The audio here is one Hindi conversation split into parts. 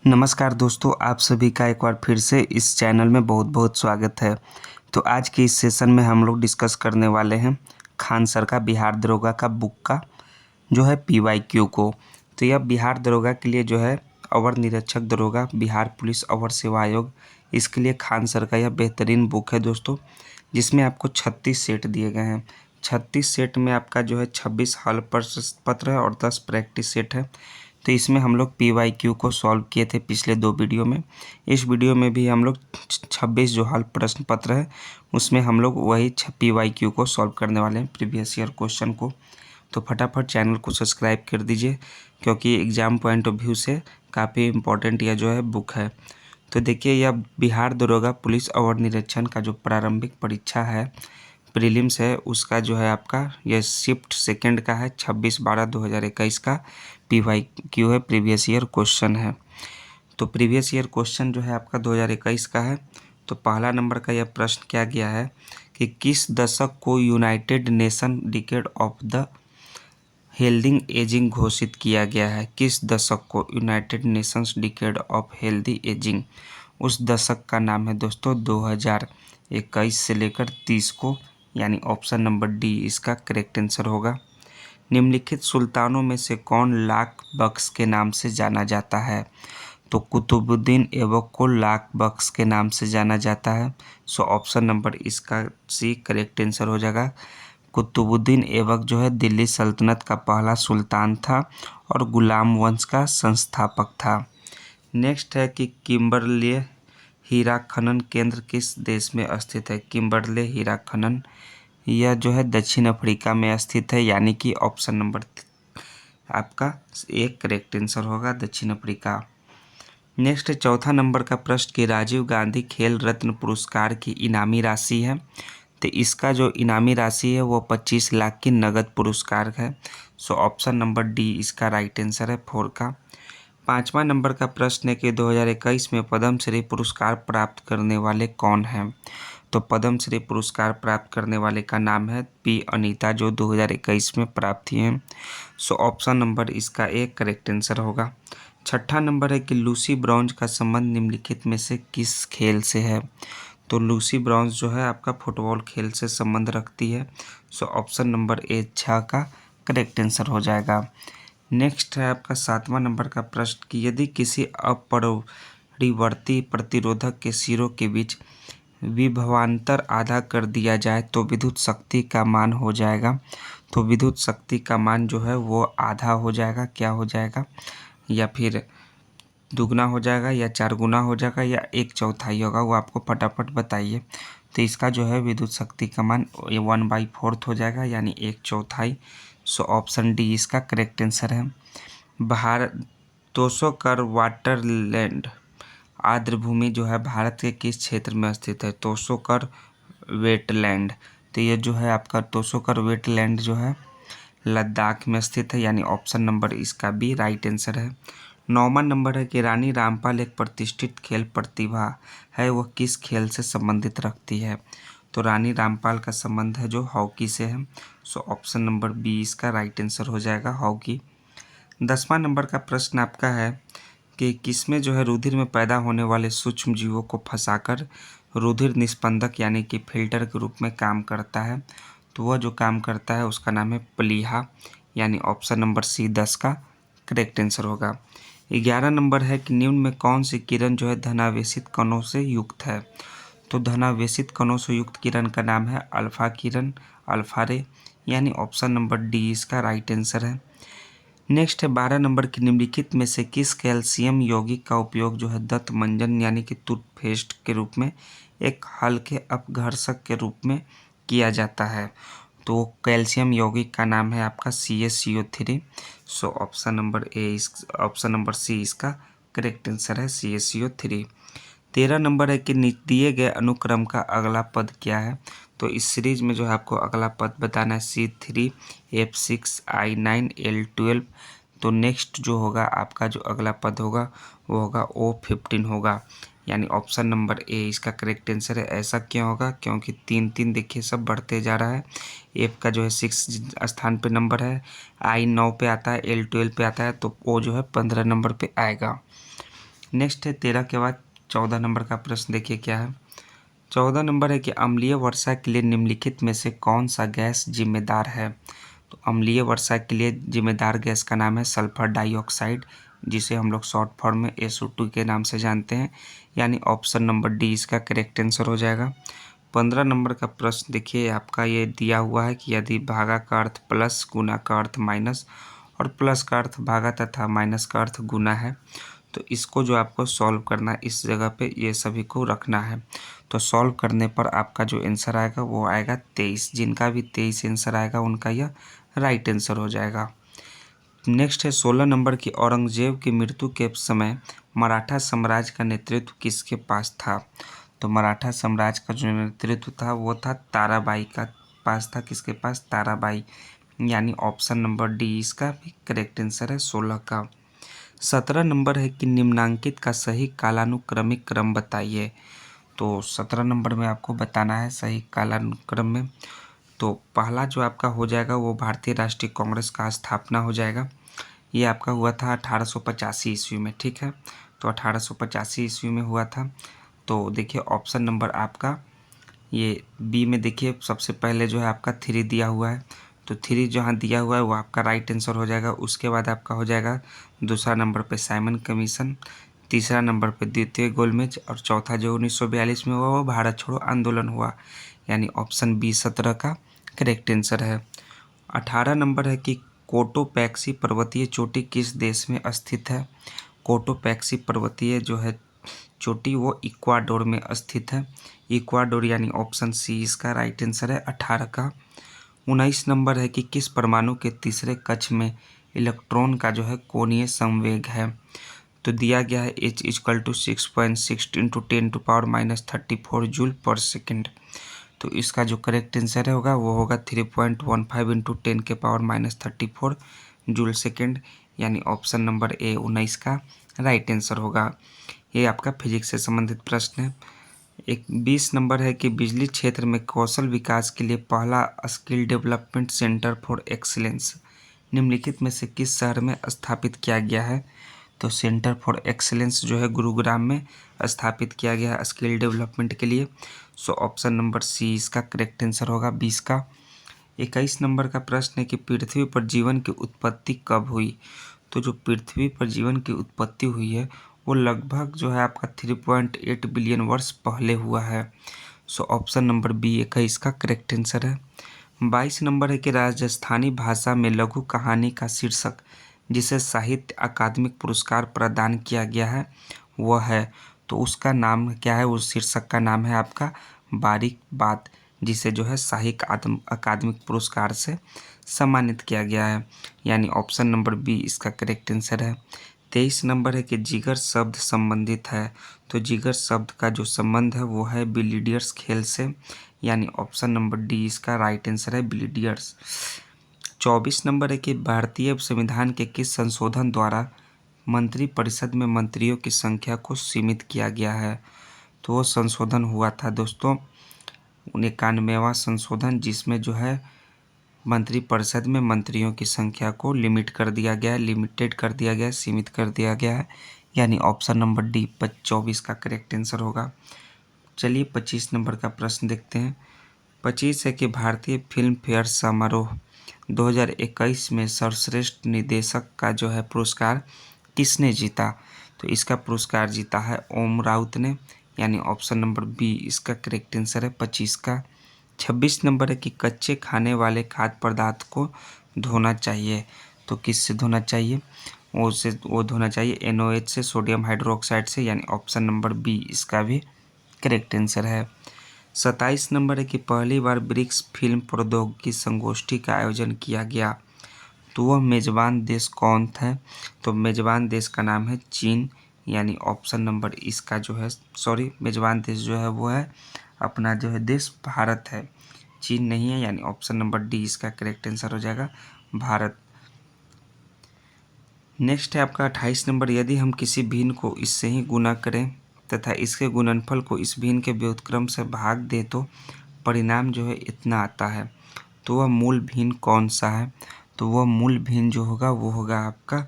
नमस्कार दोस्तों, आप सभी का एक बार फिर से इस चैनल में बहुत बहुत स्वागत है। तो आज के इस सेशन में हम लोग डिस्कस करने वाले हैं खान सर का बिहार दरोगा का बुक का जो है PYQ को। तो यह बिहार दरोगा के लिए जो है अवर निरीक्षक दरोगा बिहार पुलिस अवर सेवा आयोग, इसके लिए खान सर का यह बेहतरीन बुक है दोस्तों, जिसमें आपको 36 सेट दिए गए हैं। 36 सेट में आपका जो है 26 हल प्रश्न पत्र है और 10 प्रैक्टिस सेट है। तो इसमें हम लोग PYQ को सॉल्व किए थे पिछले 2 वीडियो में। इस वीडियो में भी हम लोग 26 जो हल प्रश्न पत्र है उसमें हम लोग वही PYQ को सॉल्व करने वाले हैं, प्रीवियस ईयर क्वेश्चन को। तो फटाफट चैनल को सब्सक्राइब कर दीजिए, क्योंकि एग्ज़ाम पॉइंट ऑफ व्यू से काफ़ी इम्पोर्टेंट यह जो है बुक है। तो देखिए, यह बिहार दरोगा पुलिस अवर निरीक्षण का जो प्रारंभिक परीक्षा है, प्रीलिम्स है, उसका जो है आपका यह शिफ्ट सेकंड का है। 26/12/2021 का PYQ है, प्रीवियस ईयर क्वेश्चन है। तो प्रीवियस ईयर क्वेश्चन जो है आपका 2021 का है। तो पहला नंबर का यह प्रश्न क्या गया है कि किस दशक को United nation decade of the healthy ageing घोषित किया गया है? किस दशक को United Nations decade of healthy ageing, उस दशक का नाम है दोस्तों 2021 से लेकर 30 को, यानी ऑप्शन नंबर डी इसका करेक्ट आंसर होगा। निम्नलिखित सुल्तानों में से कौन लाख बख्श के नाम से जाना जाता है? तो कुतुबुद्दीन ऐबक को लाख बख्श के नाम से जाना जाता है। सो ऑप्शन नंबर इसका सी करेक्ट आंसर हो जाएगा। कुतुबुद्दीन ऐबक जो है दिल्ली सल्तनत का पहला सुल्तान था और गुलाम वंश का संस्थापक था। नेक्स्ट है कि किम्बरले हीरा खनन केंद्र किस देश में स्थित है? किम्बरले हीरा खनन यह जो है दक्षिण अफ्रीका में स्थित है, यानी कि ऑप्शन नंबर आपका एक करेक्ट आंसर होगा, दक्षिण अफ्रीका। नेक्स्ट चौथा नंबर का प्रश्न कि राजीव गांधी खेल रत्न पुरस्कार की इनामी राशि है, तो इसका जो इनामी राशि है वो 25 लाख की नगद पुरस्कार है। सो ऑप्शन नंबर डी इसका राइट आंसर है 4 का। पाँचवा नंबर का प्रश्न है कि 2021 में पद्मश्री पुरस्कार प्राप्त करने वाले कौन हैं? तो पद्मश्री पुरस्कार प्राप्त करने वाले का नाम है P अनीता, जो 2021 में प्राप्त हुए हैं। सो ऑप्शन नंबर इसका एक करेक्ट आंसर होगा। छठा नंबर है कि लूसी ब्रॉन्ज का संबंध निम्नलिखित में से किस खेल से है? तो लूसी ब्रॉन्ज जो है आपका फुटबॉल खेल से संबंध रखती है। सो ऑप्शन नंबर ए 6 का करेक्ट आंसर हो जाएगा। नेक्स्ट है आपका सातवां नंबर का प्रश्न कि यदि किसी अपरिवर्ती प्रतिरोधक के सिरों के बीच विभवांतर आधा कर दिया जाए तो विद्युत शक्ति का मान हो जाएगा। तो विद्युत शक्ति का मान जो है वो आधा हो जाएगा, क्या हो जाएगा, या फिर दुगना हो जाएगा, या 4 गुना हो जाएगा, या 1/4 होगा, वो आपको फटाफट बताइए। तो इसका जो है विद्युत शक्ति का मान 1/4 हो जाएगा, यानी 1/4। सो ऑप्शन डी इसका करेक्ट आंसर है। भारत 200 कर वाटरलैंड आर्द्र भूमि जो है भारत के किस क्षेत्र में स्थित है? 200 कर वेटलैंड, तो ये जो है आपका 200 कर वेटलैंड जो है लद्दाख में स्थित है, यानी ऑप्शन नंबर इसका भी राइट आंसर है। 9वां नंबर है कि रानी रामपाल एक प्रतिष्ठित खेल प्रतिभा है, वह किस खेल से संबंधित रखती है? तो रानी रामपाल का संबंध है जो हॉकी से है। सो ऑप्शन नंबर बी इसका राइट आंसर हो जाएगा, हॉकी। 10वां नंबर का प्रश्न आपका है कि किसमें जो है रुधिर में पैदा होने वाले सूक्ष्म जीवों को फंसाकर रुधिर निस्पंदक यानी कि फिल्टर के रूप में काम करता है? तो वह जो काम करता है उसका नाम है प्लीहा, यानी ऑप्शन नंबर सी 10 का करेक्ट आंसर होगा। 11 नंबर है कि निम्न में कौन सी किरण जो है धनावेशित कणों से युक्त है? तो धनावेशित कणों से युक्त किरण का नाम है अल्फा किरण, अल्फा रे, यानी ऑप्शन नंबर डी इसका राइट आंसर है। नेक्स्ट है 12 नंबर की निम्नलिखित में से किस कैल्शियम यौगिक का उपयोग जो है दंत मंजन यानी कि टूथपेस्ट के रूप में एक हल्के अपघर्षक के रूप में किया जाता है? तो कैल्शियम यौगिक का नाम है आपका CaCO3। So option number C इसका करेक्ट आंसर है, CaCO3। 13 नंबर है कि दिए गए अनुक्रम का अगला पद क्या है? तो इस सीरीज में जो है आपको अगला पद बताना है C3F6I9L12। तो नेक्स्ट जो होगा आपका जो अगला पद होगा वो होगा O15 होगा, यानी ऑप्शन नंबर ए इसका करेक्ट आंसर है। ऐसा क्यों होगा? क्योंकि 3 देखिए सब बढ़ते जा रहा है। एफ का जो है 6 स्थान पे नंबर है, I 9 पे आता है, L 12 पे आता है, तो O जो है 15 नंबर पे आएगा। नेक्स्ट है 13 के बाद 14 नंबर का प्रश्न देखिए क्या है। 14 नंबर है कि अम्लीय वर्षा के लिए निम्नलिखित में से कौन सा गैस जिम्मेदार है। तो अम्लीय वर्षा के लिए जिम्मेदार गैस का नाम है सल्फर डाइऑक्साइड, जिसे हम लोग शॉर्ट फॉर्म में SO2 के नाम से जानते हैं, यानी ऑप्शन नंबर डी इसका करेक्ट आंसर हो जाएगा। 15 नंबर का प्रश्न देखिए आपका ये दिया हुआ है कि यदि भागा का अर्थ प्लस, गुना का अर्थ माइनस और प्लस का अर्थ भागा तथा माइनस का अर्थ गुना है, तो इसको जो आपको सॉल्व करना है इस जगह पे ये सभी को रखना है। तो सॉल्व करने पर आपका जो आंसर आएगा वो आएगा 23। जिनका भी 23 आंसर आएगा उनका यह राइट आंसर हो जाएगा। नेक्स्ट है 16 नंबर की औरंगजेब की मृत्यु के समय मराठा साम्राज्य का नेतृत्व किसके पास था। तो मराठा साम्राज्य का जो नेतृत्व था वो था ताराबाई का पास था। किसके पास? ताराबाई, यानी ऑप्शन नंबर डी इसका भी करेक्ट आंसर है 16 का। 17 नंबर है कि निम्नांकित का सही कालानुक्रमिक क्रम बताइए। तो 17 नंबर में आपको बताना है सही कालानुक्रम में। तो पहला जो आपका हो जाएगा वो भारतीय राष्ट्रीय कांग्रेस का स्थापना हो जाएगा। ये आपका हुआ था 1885 ईस्वी में, ठीक है। तो 1885 ईस्वी में हुआ था। तो देखिए ऑप्शन नंबर आपका ये बी में देखिए सबसे पहले जो है आपका 3 दिया हुआ है, तो 3 जहाँ दिया हुआ है वो आपका राइट आंसर हो जाएगा। उसके बाद आपका हो जाएगा दूसरा नंबर पे साइमन कमीशन, तीसरा नंबर पे द्वितीय गोलमेज और चौथा जो 1942 में हुआ वो भारत छोड़ो आंदोलन हुआ, यानी ऑप्शन बी 17 का करेक्ट आंसर है। 18 नंबर है कि कोटोपैक्सी पर्वतीय चोटी किस देश में स्थित है। कोटोपैक्सी पर्वतीय जो है चोटी वो इक्वाडोर में स्थित है। इक्वाडोर यानी ऑप्शन सी इसका राइट आंसर है 18 का। 19 नंबर है कि किस परमाणु के तीसरे कक्ष में इलेक्ट्रॉन का जो है कोणीय संवेग है। तो दिया गया है H = 6.6 × 10⁻³ जूल पर सेकेंड। तो इसका जो करेक्ट आंसर होगा वो होगा 3.15 × 10⁻³ जूल सेकेंड, यानी ऑप्शन नंबर ए 19 का राइट आंसर होगा। ये आपका फिजिक्स से संबंधित प्रश्न है। एक 20 नंबर है कि बिजली क्षेत्र में कौशल विकास के लिए पहला skill development centre for excellence निम्नलिखित में से किस शहर में स्थापित किया गया है। तो सेंटर फॉर एक्सीलेंस जो है गुरुग्राम में स्थापित किया गया है स्किल डेवलपमेंट के लिए। सो ऑप्शन नंबर सी इसका करेक्ट आंसर होगा 20 का। 21 नंबर का प्रश्न है कि पृथ्वी पर जीवन की उत्पत्ति कब हुई। तो जो पृथ्वी पर जीवन की उत्पत्ति हुई है वो लगभग जो है आपका 3.8 बिलियन वर्ष पहले हुआ है। सो ऑप्शन नंबर बी 21 का करेक्ट आंसर है। 22 नंबर है कि राजस्थानी भाषा में लघु कहानी का शीर्षक जिसे साहित्य अकादमिक पुरस्कार प्रदान किया गया है वह है, तो उसका नाम क्या है। उस शीर्षक का नाम है आपका बारीक बात, जिसे जो है साहित्य अकादमिक पुरस्कार से सम्मानित किया गया है, यानी ऑप्शन नंबर बी इसका करेक्ट आंसर है। 23 नंबर है कि जिगर शब्द संबंधित है। तो जिगर शब्द का जो संबंध है वो है बिलियर्ड्स खेल से, यानी ऑप्शन नंबर डी इसका राइट आंसर है बिलियर्ड्स। 24 नंबर है कि भारतीय संविधान के किस संशोधन द्वारा मंत्रिपरिषद में मंत्रियों की संख्या को सीमित किया गया है। तो वो संशोधन हुआ था दोस्तों 91वां संशोधन, जिसमें जो है मंत्रिपरिषद में मंत्रियों की संख्या को लिमिट कर दिया गया है, लिमिटेड कर दिया गया है, सीमित कर दिया गया है, यानी ऑप्शन नंबर डी 24 का करेक्ट आंसर होगा। चलिए 25 नंबर का प्रश्न देखते हैं। 25 है कि भारतीय फिल्म फेयर समारोह 2021 में सर्वश्रेष्ठ निर्देशक का जो है पुरस्कार किसने जीता। तो इसका पुरस्कार जीता है ओम राउत ने, यानी ऑप्शन नंबर बी इसका करेक्ट आंसर है 25 का। 26 नंबर है कि कच्चे खाने वाले खाद्य पदार्थ को धोना चाहिए। तो किससे धोना चाहिए? वो धोना चाहिए NOH से, सोडियम हाइड्रोक्साइड से, यानी ऑप्शन नंबर बी इसका भी करेक्ट आंसर है। 27 नंबर है कि पहली बार ब्रिक्स फिल्म प्रौद्योगिकी संगोष्ठी का आयोजन किया गया। तो वह मेज़बान देश कौन था? तो मेज़बान देश का नाम है चीन, यानी ऑप्शन नंबर इसका जो है मेज़बान देश जो है वो है अपना जो है देश भारत है, चीन नहीं है, यानी ऑप्शन नंबर डी इसका करेक्ट आंसर हो जाएगा भारत। नेक्स्ट है आपका 28 नंबर, यदि हम किसी भिन्न को इससे ही गुना करें तथा इसके गुणनफल को इस भिन्न के व्युत्क्रम से भाग दे तो परिणाम जो है इतना आता है। तो वह मूल भिन्न कौन सा है? तो वह मूल भिन्न जो होगा वो होगा आपका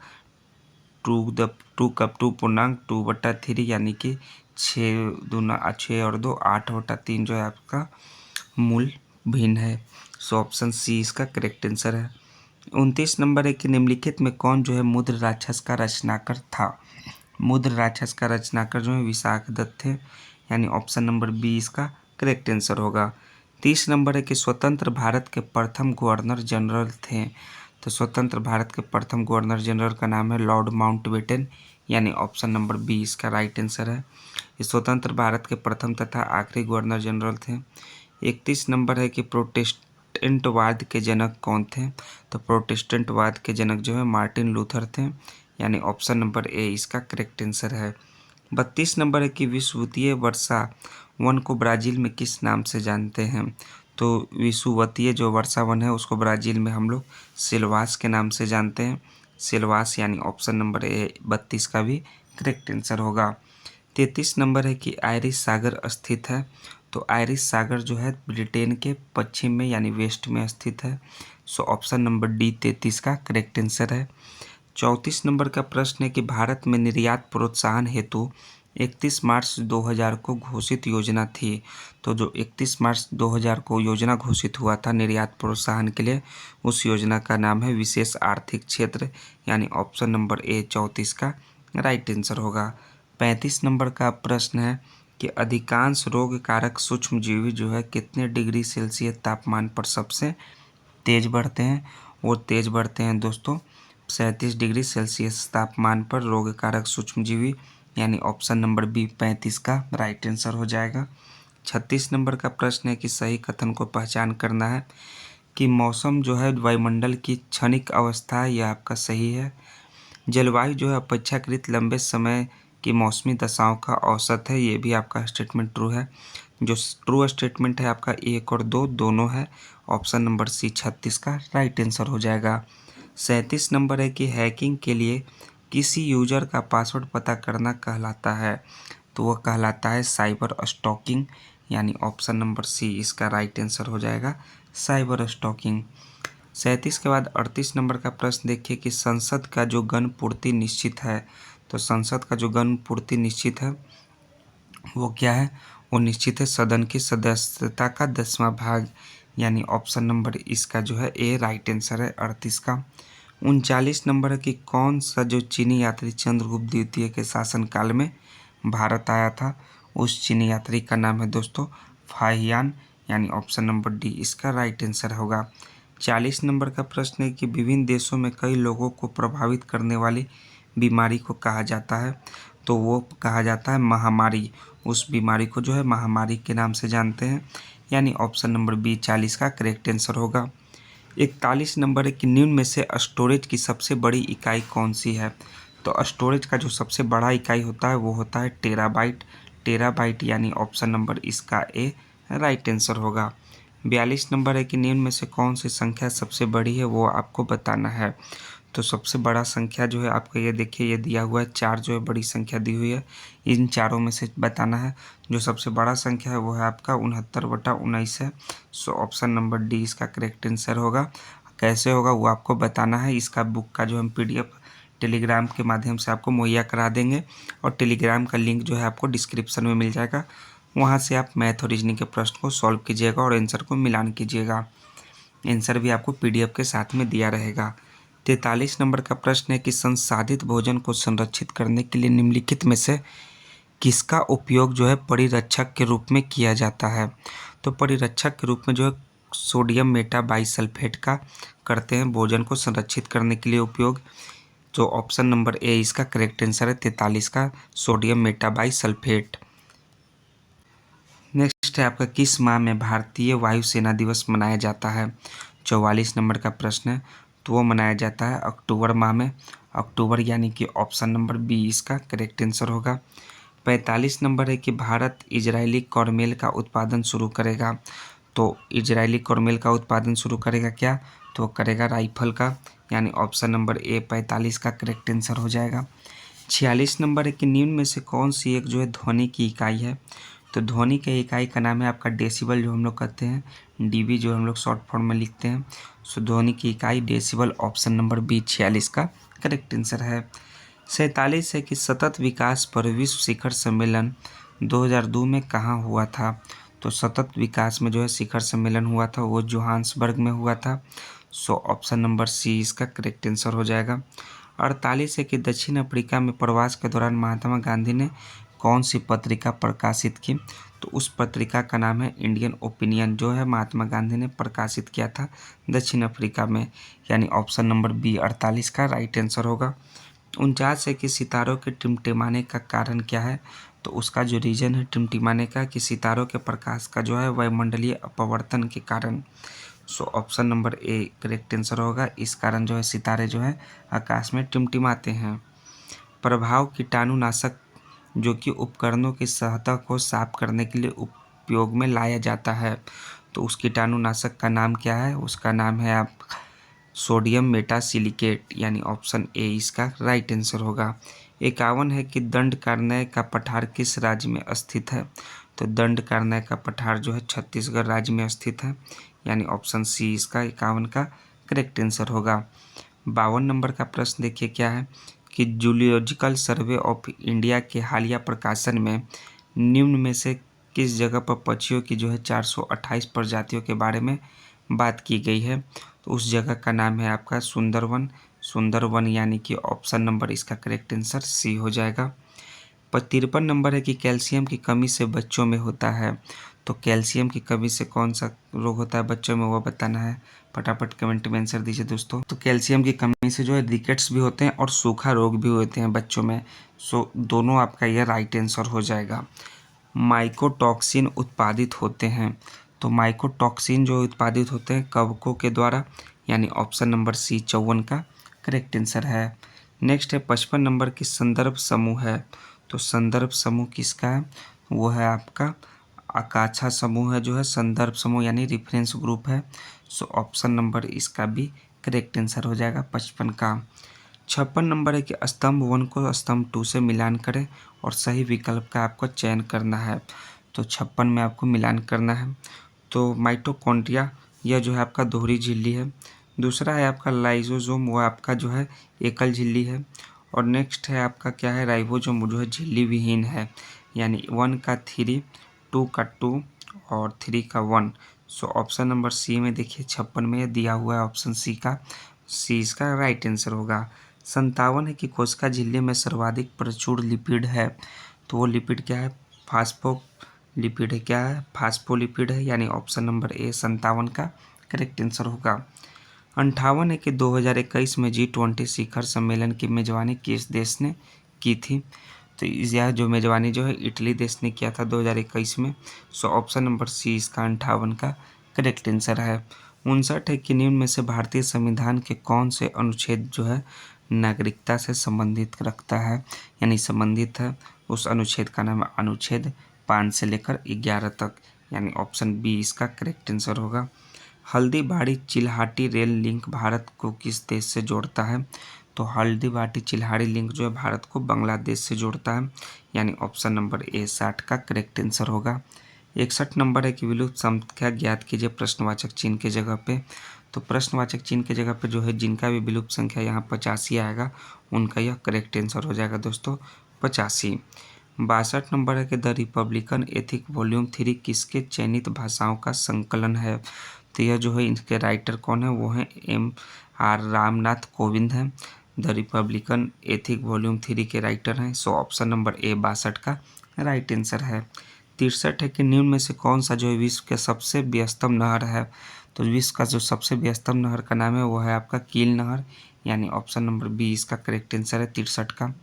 टू पूर्णांक 2/3 यानी कि 6 और 2 8/3 जो है आपका मूल भिन्न है। सो ऑप्शन सी इसका करेक्ट आंसर है। 29 नंबर है कि निम्नलिखित में कौन जो है मुद्र राक्षस का रचनाकर था। मुद्र राक्षस का रचनाकर जो है विशाख दत्त थे, यानी ऑप्शन नंबर बी इसका करेक्ट आंसर होगा। 30 नंबर है कि स्वतंत्र भारत के प्रथम गवर्नर जनरल थे। तो स्वतंत्र भारत के प्रथम गवर्नर जनरल का नाम है लॉर्ड माउंटबेटन, यानी ऑप्शन नंबर बी इसका राइट आंसर है। ये स्वतंत्र भारत के प्रथम तथा आखिरी गवर्नर जनरल थे। 31 नंबर है कि प्रोटेस्टेंटवाद के जनक कौन थे। तो प्रोटेस्टेंटवाद के जनक जो है मार्टिन लूथर थे, यानी ऑप्शन नंबर ए इसका करेक्ट आंसर है। 32 नंबर है कि विषुवतीय वर्षा वन को ब्राज़ील में किस नाम से जानते हैं। तो विषुवतीय जो वर्षा वन है उसको ब्राज़ील में हम लोग सिल्वास के नाम से जानते हैं। सिल्वास यानी ऑप्शन नंबर ए 32 का भी करेक्ट आंसर होगा। 33 नंबर है कि आयरिश सागर स्थित है। तो आयरिश सागर जो है ब्रिटेन के पश्चिम में यानी वेस्ट में स्थित है। सो ऑप्शन नंबर डी 33 का करेक्ट आंसर है। 34 नंबर का प्रश्न है कि भारत में निर्यात प्रोत्साहन हेतु 31 मार्च 2000 को घोषित योजना थी। तो जो 31 मार्च 2000 को योजना घोषित हुआ था निर्यात प्रोत्साहन के लिए, उस योजना का नाम है विशेष आर्थिक क्षेत्र, यानी ऑप्शन नंबर ए 34 का राइट आंसर होगा। 35 नंबर का प्रश्न है कि अधिकांश रोग कारक सूक्ष्मजीवी जो है कितने डिग्री सेल्सियस तापमान पर सबसे तेज बढ़ते हैं। वो तेज बढ़ते हैं दोस्तों 37 डिग्री सेल्सियस तापमान पर रोग कारक सूक्ष्मजीवी, यानी ऑप्शन नंबर बी 35 का राइट आंसर हो जाएगा। 36 नंबर का प्रश्न है कि सही कथन को पहचान करना है कि मौसम जो है वायुमंडल की क्षणिक अवस्था है, यह आपका सही है। जलवायु जो है अपेक्षाकृत लंबे समय की मौसमी दशाओं का औसत है, ये भी आपका स्टेटमेंट ट्रू है। जो ट्रू स्टेटमेंट है आपका 1 और 2 दोनों है, ऑप्शन नंबर सी 36 का राइट आंसर हो जाएगा। 37 नंबर है कि हैकिंग के लिए किसी यूजर का पासवर्ड पता करना कहलाता है। तो वह कहलाता है साइबर स्टॉकिंग, यानी ऑप्शन नंबर सी इसका राइट आंसर हो जाएगा साइबर स्टॉकिंग। 37 के बाद 38 नंबर का प्रश्न देखिए कि संसद का जो गण पूर्ति निश्चित है। तो संसद का जो गण पूर्ति निश्चित है वो क्या है, वो निश्चित है सदन की सदस्यता का 10वां भाग, यानी ऑप्शन नंबर इसका जो है ए राइट आंसर है 38 का। 39 नंबर है कि कौन सा जो चीनी यात्री चंद्रगुप्त द्वितीय के शासनकाल में भारत आया था। उस चीनी यात्री का नाम है दोस्तों फाहियान, यानी ऑप्शन नंबर डी इसका राइट आंसर होगा। 40 नंबर का प्रश्न है कि विभिन्न देशों में कई लोगों को प्रभावित करने वाली बीमारी को कहा जाता है। तो वो कहा जाता है महामारी। उस बीमारी को जो है महामारी के नाम से जानते हैं, यानी ऑप्शन नंबर बी 40 का करेक्ट आंसर होगा। 41 नंबर है कि निम्न में से स्टोरेज की सबसे बड़ी इकाई कौन सी है। तो स्टोरेज का जो सबसे बड़ा इकाई होता है वो होता है टेराबाइट। टेराबाइट यानी ऑप्शन नंबर इसका ए राइट आंसर होगा। 42 नंबर है कि निम्न में से कौन सी संख्या सबसे बड़ी है, वो आपको बताना है। तो सबसे बड़ा संख्या जो है आपको ये देखिए ये दिया हुआ है 4 जो है बड़ी संख्या दी हुई है, इन चारों में से बताना है। जो सबसे बड़ा संख्या है वो है आपका 69/19 है। सो ऑप्शन नंबर डी इसका करेक्ट आंसर होगा। कैसे होगा वो आपको बताना है। इसका बुक का जो हम PDF टेलीग्राम के माध्यम से आपको मुहैया करा देंगे, और टेलीग्राम का लिंक जो है आपको डिस्क्रिप्शन में मिल जाएगा। वहाँ से आप मैथ और रीजनिंग के प्रश्न को सॉल्व कीजिएगा और आंसर को मिलान कीजिएगा। आंसर भी आपको PDF के साथ में दिया रहेगा। 43 नंबर का प्रश्न है कि संसाधित भोजन को संरक्षित करने के लिए निम्नलिखित में से किसका उपयोग जो है परिरक्षक के रूप में किया जाता है। तो परिरक्षक के रूप में जो है सोडियम मेटाबाइसल्फेट का करते हैं भोजन को संरक्षित करने के लिए उपयोग। जो ऑप्शन नंबर ए इसका करेक्ट आंसर है 43 का सोडियम मेटाबाइसल्फेट। नेक्स्ट है आपका किस माह में भारतीय वायुसेना दिवस मनाया जाता है। 44 नंबर का प्रश्न है, तो वो मनाया जाता है अक्टूबर माह में। अक्टूबर यानी कि ऑप्शन नंबर बी इसका करेक्ट आंसर होगा। 45 नंबर है कि भारत इजरायली कॉर्मेल का उत्पादन शुरू करेगा। तो इजरायली कॉर्मेल का उत्पादन शुरू करेगा क्या, तो करेगा राइफल का, यानी ऑप्शन नंबर ए 45 का करेक्ट आंसर हो जाएगा। 46 नंबर है कि निम्न में से कौन सी एक जो है ध्वनि की इकाई है। तो ध्वनि की इकाई का नाम है आपका डेसिबल, जो हम लोग कहते हैं डीबी, जो हम लोग शॉर्ट फॉर्म में लिखते हैं। सो ध्वनि की इकाई डेसिबल, ऑप्शन नंबर बी 46 का करेक्ट आंसर है। 47 है कि सतत विकास पर विश्व शिखर सम्मेलन 2002 में कहाँ हुआ था। तो सतत विकास में जो है शिखर सम्मेलन हुआ था वो जोहान्सबर्ग में हुआ था। सो ऑप्शन नंबर सी इसका करेक्ट आंसर हो जाएगा। 48 है कि दक्षिण अफ्रीका में प्रवास के दौरान महात्मा गांधी ने कौन सी पत्रिका प्रकाशित की। तो उस पत्रिका का नाम है इंडियन ओपिनियन, जो है महात्मा गांधी ने प्रकाशित किया था दक्षिण अफ्रीका में, यानी ऑप्शन नंबर बी 48 का राइट आंसर होगा। 49 है कि सितारों के टिमटिमाने का कारण क्या है। तो उसका जो रीजन है टिमटिमाने का कि सितारों के प्रकाश का जो है वायुमंडलीय अपवर्तन के कारण। So option number A correct answer होगा। इस कारण जो है सितारे जो है आकाश में टिमटिमाते हैं। प्रभाव कीटाणुनाशक जो कि उपकरणों की सतह को साफ करने के लिए उपयोग में लाया जाता है। तो उस कीटाणुनाशक का नाम क्या है, उसका नाम है आप सोडियम मेटासिलिकेट, यानी ऑप्शन ए इसका राइट आंसर होगा। 51 है कि दंडकारण्य का पठार किस राज्य में स्थित है। तो दंडकारण्य का पठार जो है छत्तीसगढ़ राज्य में स्थित है, यानी ऑप्शन सी इसका 51 का करेक्ट आंसर होगा। 52 नंबर का प्रश्न देखिए क्या है कि जूलॉजिकल सर्वे ऑफ इंडिया के हालिया प्रकाशन में निम्न में से किस जगह पर पक्षियों की जो है 428 प्रजातियों के बारे में बात की गई है। तो उस जगह का नाम है आपका सुंदरवन। सुंदरवन यानी कि ऑप्शन नंबर इसका करेक्ट आंसर सी हो जाएगा। 53 नंबर है कि कैल्शियम की कमी से बच्चों में होता है। तो कैल्शियम की कमी से कौन सा रोग होता है बच्चों में, वो बताना है। फटाफट कमेंट में आंसर दीजिए दोस्तों। तो कैल्शियम की कमी से जो है रिकेट्स भी होते हैं और सूखा रोग भी होते हैं बच्चों में। सो दोनों आपका यह राइट आंसर हो जाएगा। माइकोटॉक्सिन उत्पादित होते हैं। तो माइकोटॉक्सिन जो उत्पादित होते हैं कवकों के द्वारा, यानी ऑप्शन नंबर सी 54 का करेक्ट आंसर है। नेक्स्ट है 55 नंबर की संदर्भ समूह है। तो संदर्भ समूह किसका है, वो है आपका अकाछा समूह है, जो है संदर्भ समूह यानी रेफरेंस ग्रुप है। सो ऑप्शन नंबर इसका भी करेक्ट आंसर हो जाएगा 55 का। 56 नंबर है कि स्तंभ 1 को स्तंभ 2 से मिलान करें और सही विकल्प का आपको चयन करना है। तो 56 में आपको मिलान करना है। तो माइटोकॉन्ड्रिया यह जो है आपका दोहरी झिल्ली है। दूसरा है आपका लाइसोसोम, वो आपका जो है एकल झिल्ली है। और नेक्स्ट है आपका क्या है राइबोसोम, जो है झिल्ली विहीन है, यानी 1 का 3, 2 का 2 और 3 का 1। सो ऑप्शन नंबर सी में देखिए 56 में यह दिया हुआ है ऑप्शन सी का, सी इसका राइट आंसर होगा। 57 है कि कोशिका झिल्ली में सर्वाधिक प्रचुर लिपिड है। तो वो लिपिड क्या है, फास्फोलिपिड है, क्या है फास्फोलिपिड है, यानी ऑप्शन नंबर ए 57 का करेक्ट आंसर होगा। 58 है कि 2021 में G20 शिखर सम्मेलन की मेजबानी किस देश ने की थी। तो यह जो मेजबानी जो है इटली देश ने किया था 2021 में। सो ऑप्शन नंबर सी इसका 58 का करेक्ट आंसर है। 59 है कि निम्न में से भारतीय संविधान के कौन से अनुच्छेद जो है नागरिकता से संबंधित रखता है, यानी संबंधित है। उस अनुच्छेद का नाम है अनुच्छेद 5 से लेकर 11 तक, यानी ऑप्शन बी इसका करेक्ट आंसर होगा। हल्दीबाड़ी चिल्हाटी रेल लिंक भारत को किस देश से जोड़ता है। तो हल्दीबाड़ी चिल्हाटी लिंक जो है भारत को बांग्लादेश से जोड़ता है, यानी ऑप्शन नंबर ए 60 का करेक्ट आंसर होगा। 61 नंबर है कि विलुप्त संख्या ज्ञात कीजिए प्रश्नवाचक चिन्ह के जगह पे। तो प्रश्नवाचक चिन्ह के जगह पे जो है जिनका भी विलुप्त संख्या यहाँ 85 आएगा उनका यह करेक्ट आंसर हो जाएगा दोस्तों 85। 62 नंबर है कि द रिपब्लिकन एथिक वॉल्यूम 3 किसके चयनित भाषाओं का संकलन है। तो यह जो है इनके राइटर कौन है, वो हैं M.R. रामनाथ कोविंद हैं। द रिपब्लिकन एथिक वॉल्यूम 3 के राइटर हैं। सो ऑप्शन नंबर ए 62 का राइट आंसर है। 63 है कि निम्न में से कौन सा जो है विश्व के सबसे व्यस्तम नहर है। तो विश्व का जो सबसे व्यस्तम नहर का नाम है वो है आपका कील नहर, यानी ऑप्शन नंबर बी इसका करेक्ट आंसर है 63 का।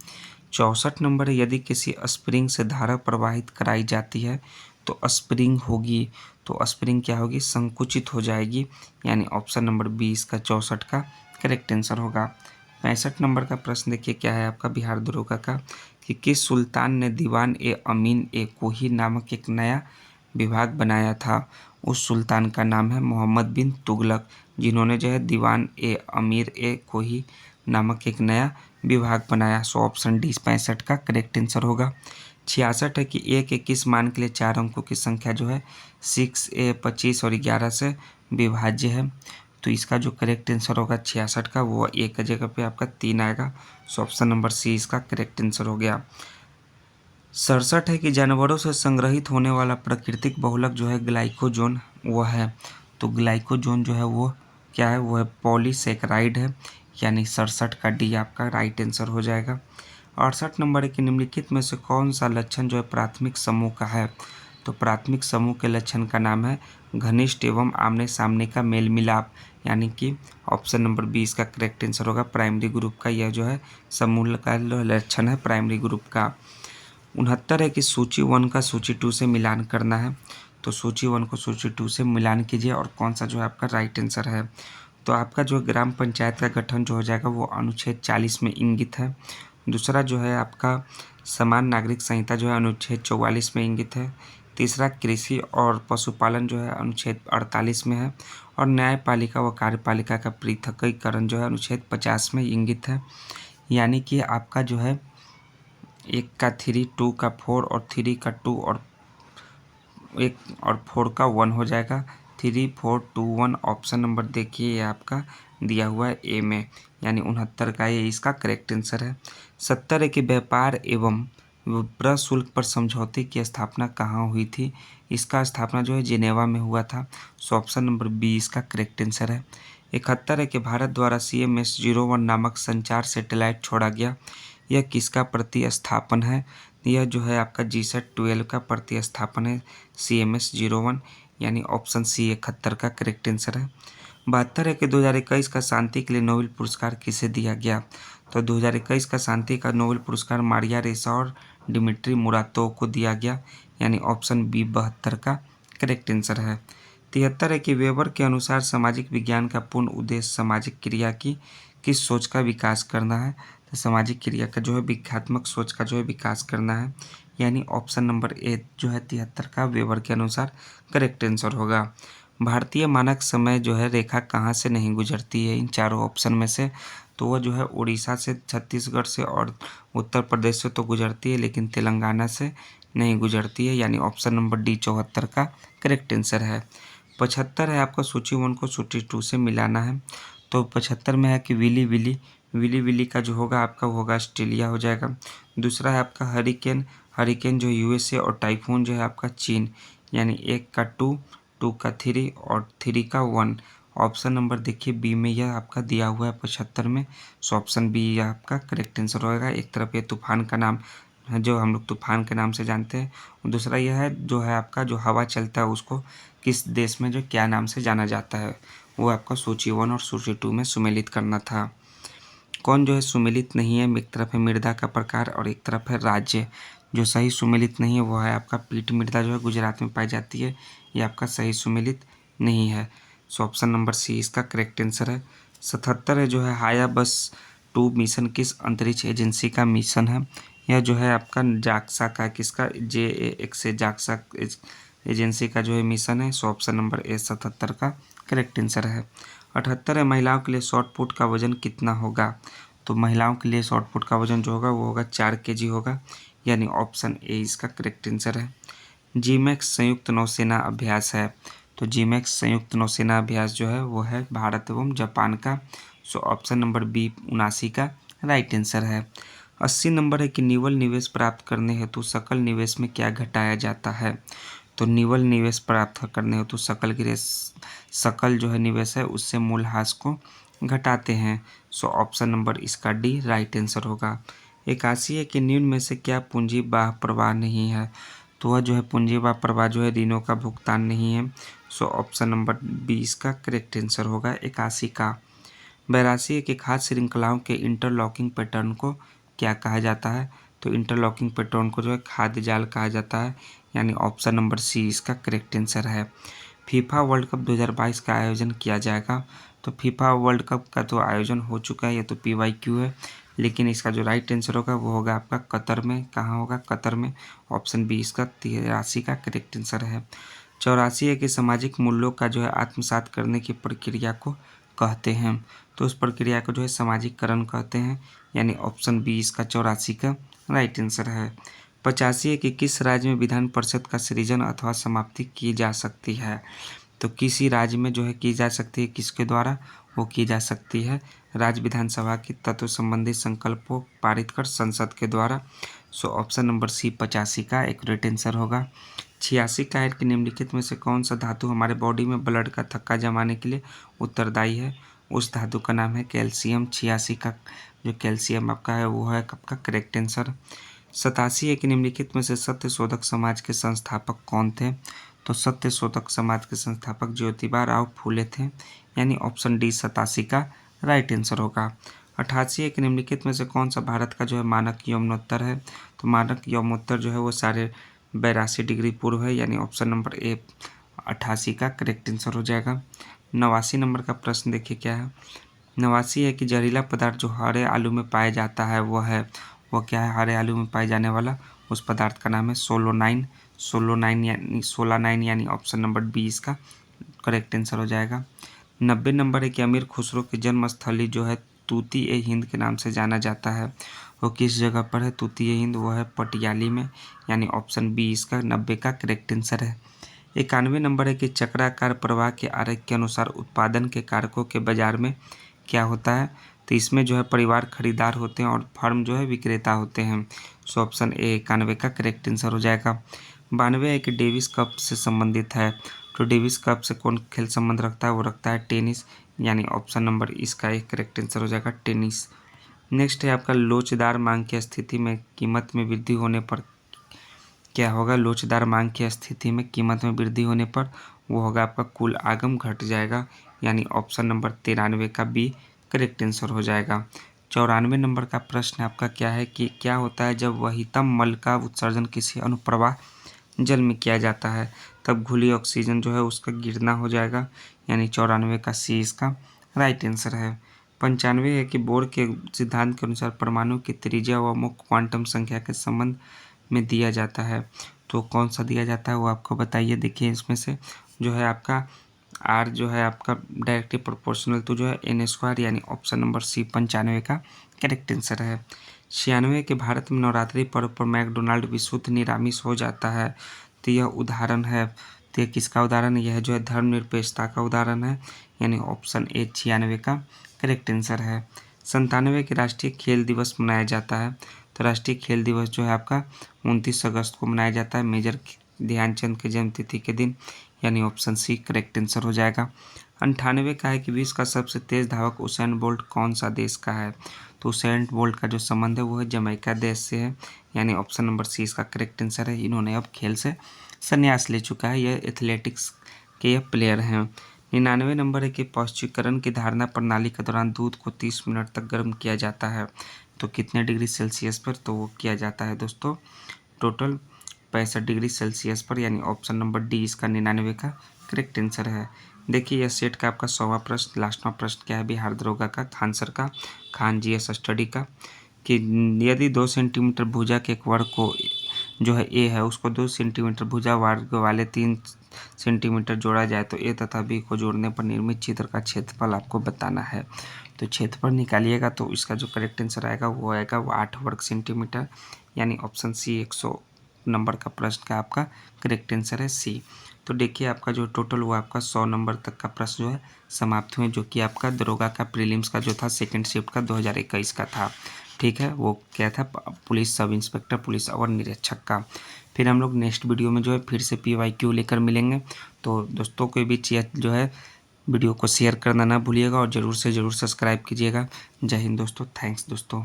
64 नंबर है यदि किसी स्प्रिंग से धारा प्रवाहित कराई जाती है तो स्प्रिंग होगी, तो स्प्रिंग क्या होगी, संकुचित हो जाएगी, यानी ऑप्शन नंबर बी इसका 64 का करेक्ट आंसर होगा। 65 नंबर का प्रश्न देखिए क्या है आपका बिहार दरोगा का कि किस सुल्तान ने दीवान ए अमीन ए कोही नामक एक नया विभाग बनाया था। उस सुल्तान का नाम है मोहम्मद बिन तुगलक, जिन्होंने जो है दीवान ए अमीर ए कोही नामक एक नया विभाग बनाया। सो ऑप्शन डी 65 का करेक्ट आंसर होगा। 66 है कि 1 मान के लिए 4 अंकों की संख्या जो है 6a 25 और 11 से विभाज्य है। तो इसका जो करेक्ट आंसर होगा 66 का, वो एक जगह पे आपका 3 आएगा। सो ऑप्शन नंबर सी इसका करेक्ट आंसर हो गया। 67 है कि जानवरों से संग्रहित होने वाला प्राकृतिक बहुलक जो है ग्लाइकोजोन वो है। तो ग्लाइकोजोन जो है वो क्या है, वो है पॉलीसेकेराइड है, यानी 67 का डी आपका राइट आंसर हो जाएगा। 68 नंबर है कि निम्नलिखित में से कौन सा लक्षण जो है प्राथमिक समूह का है। तो प्राथमिक समूह के लक्षण का नाम है घनिष्ठ एवं आमने सामने का मेल मिलाप, यानी कि ऑप्शन नंबर बी इसका करेक्ट आंसर होगा। प्राइमरी ग्रुप का यह जो है समूह का लक्षण है प्राइमरी ग्रुप का। 69 है कि सूची 1 का सूची 2 से मिलान करना है। तो सूची 1 को सूची 2 से मिलान कीजिए और कौन सा जो है आपका राइट आंसर है। तो आपका जो ग्राम पंचायत का गठन जो हो जाएगा वो अनुच्छेद 40 में इंगित है। दूसरा जो है आपका समान नागरिक संहिता जो है अनुच्छेद 44 में इंगित है। तीसरा कृषि और पशुपालन जो है अनुच्छेद 48 में है। और न्यायपालिका व कार्यपालिका का पृथकीकरण जो है अनुच्छेद 50 में इंगित है। यानी कि आपका जो है 1 का 3, 2 का 4 और 3 का 2 और 1 और 4 का 1 हो जाएगा। 3, 4, 2, 1 ऑप्शन नंबर देखिए ये आपका दिया हुआ है ए में, यानी 69 का ये इसका करेक्ट आंसर है। 70 है कि व्यापार एवं प्रशुल्क पर समझौते की स्थापना कहाँ हुई थी। इसका स्थापना जो है जिनेवा में हुआ था। सो ऑप्शन नंबर बी इसका करेक्ट आंसर है। 71 है कि भारत द्वारा CMS-01 नामक संचार सैटेलाइट छोड़ा गया। यह किसका प्रतिस्थापन है। यह जो है आपका GSAT-12 का प्रतिस्थापन है CMS-01, यानी ऑप्शन सी 71 का करेक्ट आंसर है। 72 है कि 2021 का शांति के लिए नोबेल पुरस्कार किसे दिया गया। तो 2021 का शांति का नोबेल पुरस्कार मारिया रेसा और डिमिट्री मुरातोव को दिया गया, यानी ऑप्शन बी 72 का करेक्ट आंसर है। 73 है कि वेबर के अनुसार सामाजिक विज्ञान का पूर्ण उद्देश्य सामाजिक क्रिया की किस सोच का विकास करना है। तो सामाजिक क्रिया का जो है विख्यात्मक सोच का जो है विकास करना है, यानी ऑप्शन नंबर ए जो है 73 का वेबर के अनुसार करेक्ट आंसर होगा। भारतीय मानक समय जो है रेखा कहाँ से नहीं गुजरती है इन चारों ऑप्शन में से। तो वह जो है उड़ीसा से, छत्तीसगढ़ से और उत्तर प्रदेश से तो गुजरती है, लेकिन तेलंगाना से नहीं गुजरती है, यानी ऑप्शन नंबर डी 74 का करेक्ट आंसर है। 75 है आपका सूची 1 को सूची 2 से मिलाना है। तो 75 में है कि विली विली, विली विली का जो होगा आपका वो होगा ऑस्ट्रेलिया हो जाएगा। दूसरा है आपका हरिकेन, हरिकेन जो USA और टाइफून जो है आपका चीन, यानी 1 का 2, 2 का 3 और 3 का 1। ऑप्शन नंबर देखिए बी में यह आपका दिया हुआ है 75 में। सो ऑप्शन बी यह आपका करेक्ट आंसर होगा। एक तरफ ये तूफान का नाम है जो हम लोग तूफान के नाम से जानते हैं, और दूसरा यह है जो है आपका जो हवा चलता है उसको किस देश में जो क्या नाम से जाना जाता है, वो आपका सूची 1 और सूची 2 में सुमेलित करना था। कौन जो है सुमेलित नहीं है, एक तरफ है मृदा का प्रकार और एक तरफ है राज्य। जो सही सुमेलित नहीं है वो है आपका पीठ मृदा जो है गुजरात में पाई जाती है, ये आपका सही सुमेलित नहीं है। सो ऑप्शन नंबर सी इसका करेक्ट आंसर है। 77 है जो है हायाबस-2 मिशन किस अंतरिक्ष एजेंसी का मिशन है। यह जो है आपका जाक्सा का, किसका, JAX से जाक्सा एजेंसी का जो है मिशन है। सो ऑप्शन नंबर ए 77 का करेक्ट आंसर है। 78 है महिलाओं के लिए शॉर्ट पुट का वजन कितना होगा। तो महिलाओं के लिए शॉर्ट पुट का वजन जो होगा वो होगा 4 kg होगा, यानी ऑप्शन ए इसका करेक्ट आंसर है। जीमैक्स संयुक्त नौसेना अभ्यास है। तो जीमैक्स संयुक्त नौसेना अभ्यास जो है वो है भारत एवं जापान का। सो ऑप्शन नंबर बी 79 का राइट आंसर है। 80 नंबर है कि निवल निवेश प्राप्त करने हेतु सकल निवेश में क्या घटाया जाता है। तो निवल निवेश प्राप्त करने हेतु सकल जो है निवेश है उससे मूल्यह्रास को घटाते हैं। सो ऑप्शन नंबर इसका डी राइट आंसर होगा। 81 है कि निम्न में से क्या पूंजी बाह्य प्रवाह नहीं है। तो वह जो है पूंजी बाह्य प्रवाह जो है ऋणों का भुगतान नहीं है। सो ऑप्शन नंबर बी इसका करेक्ट आंसर होगा 81 का। 82 है कि खाद्य श्रृंखलाओं के इंटरलॉकिंग पैटर्न को क्या कहा जाता है। तो इंटरलॉकिंग पैटर्न को जो है खाद्य जाल कहा जाता है, यानी ऑप्शन नंबर सी इसका करेक्ट आंसर है। फीफा वर्ल्ड कप 2022 का आयोजन किया जाएगा। तो फीफा वर्ल्ड कप का तो आयोजन हो चुका है, ये तो PYQ है, लेकिन इसका जो राइट आंसर होगा वो होगा आपका कतर में। कहाँ होगा, कतर में। ऑप्शन बी इसका 83 का करेक्ट आंसर है। 84 है कि सामाजिक मूल्यों का जो है आत्मसात करने की प्रक्रिया को कहते हैं। तो उस प्रक्रिया को जो है सामाजिककरण कहते हैं, यानी ऑप्शन बी इसका 84 का राइट आंसर है। 85 है कि किस राज्य में विधान परिषद का सृजन अथवा समाप्ति की जा सकती है। तो किसी राज्य में जो है की जा सकती है, किसके द्वारा, वो की जा सकती है राज्य विधानसभा की तत्व संबंधी संकल्प को पारित कर संसद के द्वारा। सो ऑप्शन नंबर सी 85 का एक्यूरेट आंसर होगा। 86 का है कि निम्नलिखित में से कौन सा धातु हमारे बॉडी में ब्लड का थक्का जमाने के लिए उत्तरदायी है। उस धातु का नाम है कैल्शियम। 86 का जो कैल्शियम आपका है वो है आपका करेक्ट आंसर। 87 है कि निम्नलिखित में से सत्य शोधक समाज के संस्थापक कौन थे। तो सत्य शोधक समाज के संस्थापक ज्योतिबा राव फूले थे, यानी ऑप्शन डी 87 का राइट आंसर होगा। 88 है कि निम्नलिखित में से कौन सा भारत का जो है मानक यौमोत्तर है। तो मानक यौमोत्तर जो है वो 82.5 डिग्री पूर्व है, यानी ऑप्शन नंबर ए 88 का करेक्ट आंसर हो जाएगा। 89 नंबर का प्रश्न देखिए क्या है। 89 है कि जहरीला पदार्थ जो हरे आलू में पाया जाता है वो क्या है। हरे आलू में पाए जाने वाला उस पदार्थ का नाम है सोलोनाइन। सोलानाइन यानी ऑप्शन नंबर बी इसका करेक्ट आंसर हो जाएगा। 90 नंबर है कि अमीर खुसरो की जन्मस्थली जो है तूती ए हिंद के नाम से जाना जाता है, वो किस जगह पर है। तूती ए हिंद वो है पटियाली में, यानी ऑप्शन बी इसका 90 का करेक्ट आंसर है। 91 नंबर है कि चक्राकार प्रवाह के आरेख के अनुसार उत्पादन के कारकों के बाजार में क्या होता है। तो इसमें जो है परिवार खरीदार होते हैं और फर्म जो है विक्रेता होते हैं। सो ऑप्शन ए 91 का करेक्ट आंसर हो जाएगा। 92 है कि डेविस कप से संबंधित है। तो डेविस कप से कौन खेल संबंध रखता है, वो रखता है टेनिस, यानी ऑप्शन नंबर इसका एक करेक्ट आंसर हो जाएगा टेनिस। नेक्स्ट है आपका लोचदार मांग की स्थिति में कीमत में वृद्धि होने पर क्या होगा। लोचदार मांग की स्थिति में कीमत में वृद्धि होने पर वो होगा आपका कुल आगम घट जाएगा, यानी ऑप्शन नंबर 93 का बी करेक्ट आंसर हो जाएगा। 94 नंबर का प्रश्न आपका क्या है कि क्या होता है जब वहीतम मल का उत्सर्जन किसी अनुप्रवाह जल में किया जाता है, तब घुली ऑक्सीजन जो है उसका गिरना हो जाएगा, यानी 94 का सी इसका राइट आंसर है। 95 है कि बोर के सिद्धांत के अनुसार परमाणु की त्रिज्या व मुख्य क्वांटम संख्या के संबंध में दिया जाता है। तो कौन सा दिया जाता है वो आपको बताइए। देखिए इसमें से जो है आपका आर जो है आपका डायरेक्टली प्रोपोर्शनल तो जो है n², यानी ऑप्शन नंबर सी 95 का करेक्ट आंसर है। 96 के भारत में नवरात्रि पर्व पर मैकडोनाल्ड विशुद्ध निरामिष हो जाता है, तो यह उदाहरण है। तो यह किसका उदाहरण है, यह जो है धर्मनिरपेक्षता का उदाहरण है, यानी ऑप्शन ए 96 का करेक्ट आंसर है। 97 के राष्ट्रीय खेल दिवस मनाया जाता है। तो राष्ट्रीय खेल दिवस जो है आपका 29 अगस्त को मनाया जाता है, मेजर ध्यानचंद के जन्मतिथि के दिन, यानी ऑप्शन सी करेक्ट आंसर हो जाएगा। 98 का है कि विश्व का सबसे तेज धावक उसेन बोल्ट कौन सा देश का है। तो उसेन बोल्ट का जो संबंध है वो है जमैका देश से है, यानी ऑप्शन नंबर सी इसका करेक्ट आंसर है। इन्होंने अब खेल से संन्यास ले चुका है, यह एथलेटिक्स के यह प्लेयर हैं। 99 नंबर है कि पौष्टिकरण की धारणा प्रणाली के दौरान दूध को 30 मिनट तक गर्म किया जाता है, तो कितने डिग्री सेल्सियस पर, तो वो किया जाता है दोस्तों टोटल 65 डिग्री सेल्सियस पर, यानी ऑप्शन नंबर डी इसका 99 का करेक्ट आंसर है। देखिए यह सेट का आपका 100वां प्रश्न, लास्टवां प्रश्न क्या है बिहार दरोगा का, खान सर का, खान जीएस स्टडी का, कि यदि 2 सेंटीमीटर भुजा के एक वर्ग को जो है ए है उसको 2 सेंटीमीटर भुजा वर्ग वाले 3 सेंटीमीटर जोड़ा जाए तो ए तथा बी को जोड़ने पर निर्मित चित्र का क्षेत्रफल आपको बताना है। तो क्षेत्रफल निकालिएगा तो इसका जो करेक्ट आंसर आएगा वो आएगा 8 वर्ग सेंटीमीटर, यानी ऑप्शन सी 100 नंबर का प्रश्न का आपका करेक्ट आंसर है सी। तो देखिए आपका जो टोटल वो आपका 100 नंबर तक का प्रश्न जो है समाप्त हुए, जो कि आपका दरोगा का प्रीलिम्स का जो था सेकंड शिफ्ट का 2021 का था। ठीक है, वो क्या था पुलिस सब इंस्पेक्टर पुलिस और निरीक्षक का। फिर हम लोग नेक्स्ट वीडियो में जो है फिर से PYQ लेकर मिलेंगे। तो दोस्तों को भी जो है वीडियो को शेयर करना ना भूलिएगा और ज़रूर से ज़रूर सब्सक्राइब कीजिएगा। जय हिंद दोस्तों, थैंक्स दोस्तों।